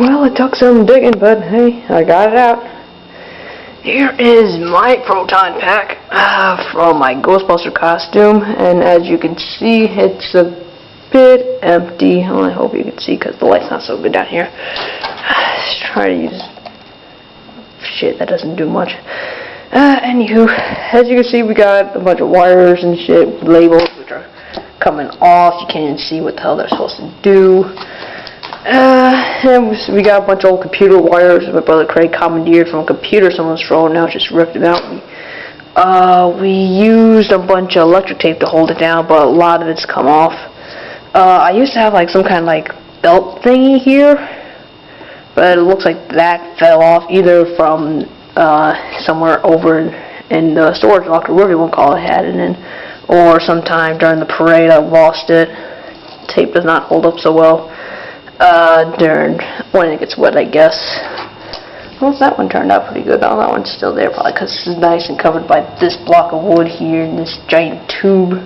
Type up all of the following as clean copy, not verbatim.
Well, it took some digging, but hey, I got it out. Here is my Proton Pack from my Ghostbuster costume, and as you can see, it's a bit empty. Well, I hope you can see because the light's not so good down here. Let's try to use... Shit, that doesn't do much. Anywho, as you can see, we got a bunch of wires and shit with labels which are coming off. You can't even see what the hell they're supposed to do. And we got a bunch of old computer wires my brother Craig commandeered from a computer someone's thrown out, just ripped them out. We used a bunch of electric tape to hold it down, but a lot of it's come off. I used to have like some kind of like belt thingy here, but it looks like that fell off either from somewhere over in the storage locker, wherever you want to call it, had it in, or sometime during the parade I lost it. Tape does not hold up so well during when it gets wet, I guess. Well, that one turned out pretty good. Oh, that one's still there, probably because it's nice and covered by this block of wood here and this giant tube.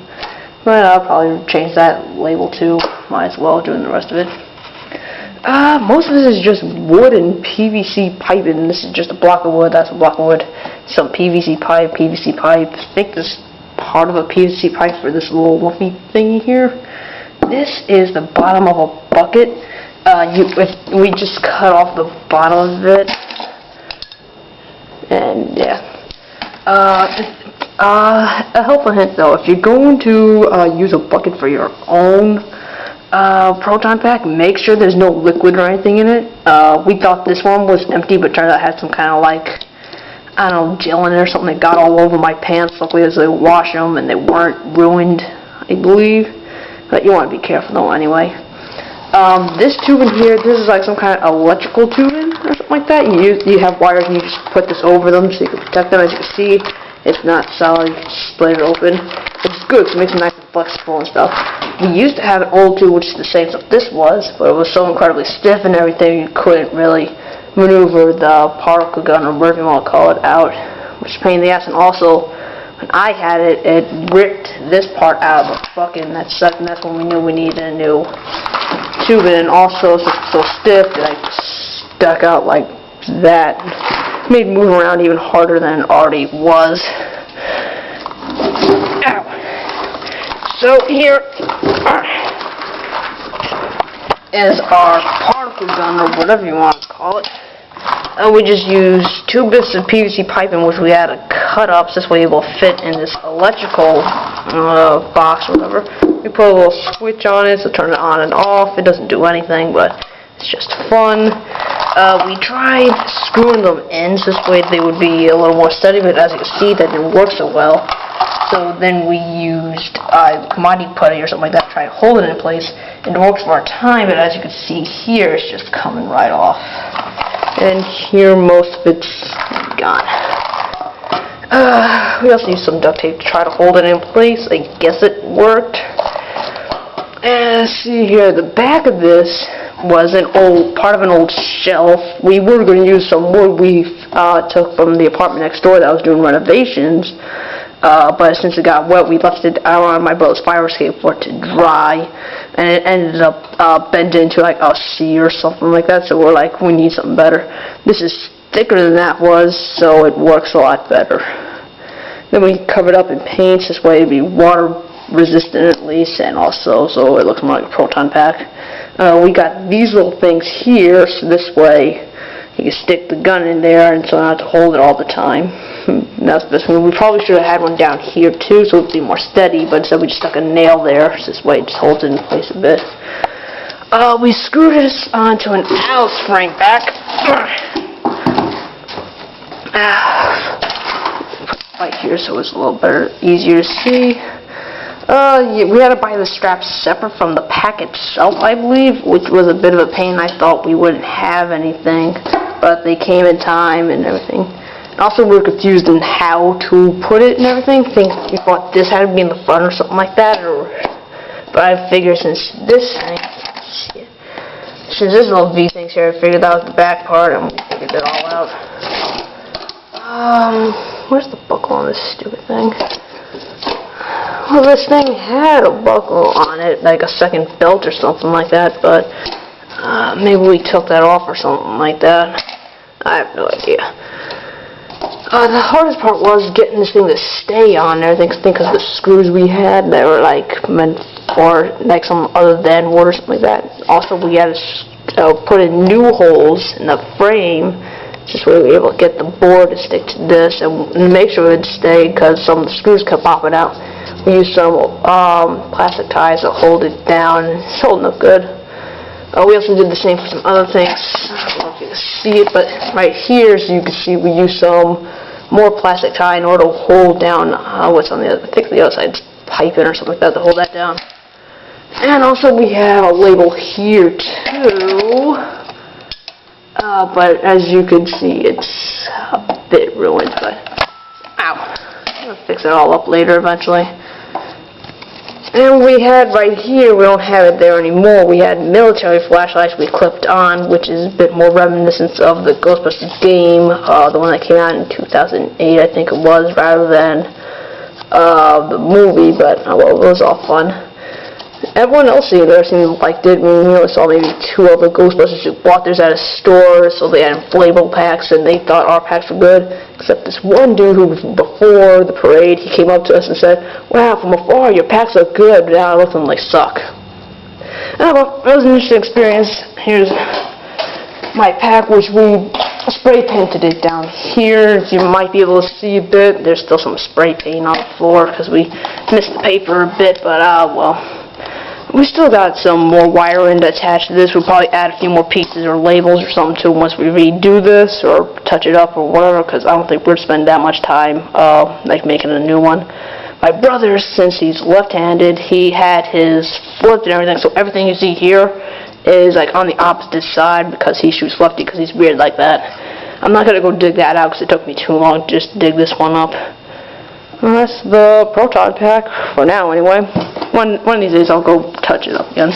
But I'll probably change that label too. Might as well doing the rest of it. Most of this is just wood and PVC pipe, and this is just a block of wood. That's a block of wood. Some PVC pipe. I think this part of a PVC pipe for this little lumpy thingy here. This is the bottom of a bucket. We just cut off the bottom of it, and yeah. A helpful hint though, if you're going to use a bucket for your own Proton Pack, make sure there's no liquid or anything in it. We thought this one was empty, but turned out it had some kind of like, I don't know, gel in it or something that got all over my pants. Luckily, as I washed them and they weren't ruined, I believe. But you want to be careful though anyway. This tube in here, this is like some kind of electrical tubing or something like that. You have wires and you just put this over them so you can protect them. As you can see, it's not solid. You just split it open. It's good, so it makes it nice and flexible and stuff. We used to have an old tube which is the same as this was, but it was so incredibly stiff and everything you couldn't really maneuver the particle gun or whatever you want to call it out, which is a pain in the ass. And also, when I had it, it ripped this part out of the bucket, and that sucked, and that's when we knew we needed a new tube. And also, so stiff that I stuck out like that. It made moving around even harder than it already was. Ow. So here is our particle gun, or whatever you want to call it. We just used 2 bits of PVC piping, which we had to cut up so this way it will fit in this electrical box or whatever. We put a little switch on it to turn it on and off. It doesn't do anything, but it's just fun. We tried screwing them in so this way they would be a little more steady, but as you can see, that didn't work so well. So then we used commodity putty or something like that to try to hold it in place. It works for a time, but as you can see here, it's just coming right off. And here, most of it's gone. We also used some duct tape to try to hold it in place. I guess it worked. And see here, the back of this was part of an old shelf. We were going to use some wood we took from the apartment next door that was doing renovations. But since it got wet, we left it out on my brother's fire escape for it to dry, and it ended up bent into like a C or something like that. So we're like, we need something better. This is thicker than that was, so it works a lot better. Then we covered up in paints. This way it'd be water resistant at least, and also so it looks more like a Proton Pack. We got these little things here, so this way you can stick the gun in there and so not to hold it all the time. That's the best one. We probably should have had one down here too so it would be more steady, but instead we just stuck a nail there so this way it just holds it in place a bit. We screwed this onto an Alice frame back. Right here so it's a little better, easier to see. We had to buy the straps separate from the pack itself, I believe, which was a bit of a pain. I thought we wouldn't have anything, but they came in time and everything. And also, we were confused on how to put it and everything. We thought this had to be in the front or something like that, but I figured since this little V thing's here, I figured that was the back part, and we figured it all out. Where's the buckle on this stupid thing? Well, this thing had a buckle on it, like a second belt or something like that, but Maybe we took that off or something like that. I have no idea. The hardest part was getting this thing to stay on there. I think because the screws we had that were like meant for like some other than wood or something like that. Also, we had to put in new holes in the frame, just so we were able to get the board to stick to this and make sure it would stay, because some of the screws kept popping out. We used some plastic ties to hold it down, and it's holding up good. We also did the same for some other things. I don't know if you can see it, but right here, as you can see, we used some more plastic tie in order to hold down what's on the other. I think the other side's piping or something like that to hold that down. And also we have a label here too. But as you can see, it's a bit ruined. But ow, I'll fix it all up later eventually. And we had right here, we don't have it there anymore, we had military flashlights we clipped on, which is a bit more reminiscent of the Ghostbusters game, the one that came out in 2008, I think it was, rather than the movie, but well, it was all fun. Everyone else there seemed liked it. We only saw maybe 2 other Ghostbusters who bought theirs at a store, so they had inflatable packs, and they thought our packs were good. Except this one dude who, before the parade, he came up to us and said, "Wow, from afar, your packs are good." But now I looked at them like suck. Well, it was an interesting experience. Here's my pack, which we spray painted it down here. You might be able to see a bit. There's still some spray paint on the floor because we missed the paper a bit, but well. We still got some more wiring to attach to this. We'll probably add a few more pieces or labels or something to it once we redo this or touch it up or whatever, because I don't think we're spending that much time like making a new one. My brother, since he's left-handed, he had his flipped and everything, so everything you see here is like on the opposite side because he shoots lefty, because he's weird like that. I'm not going to go dig that out because it took me too long to just dig this one up. Well, that's the Proton Pack, for now anyway. One of these days I'll go touch it up again.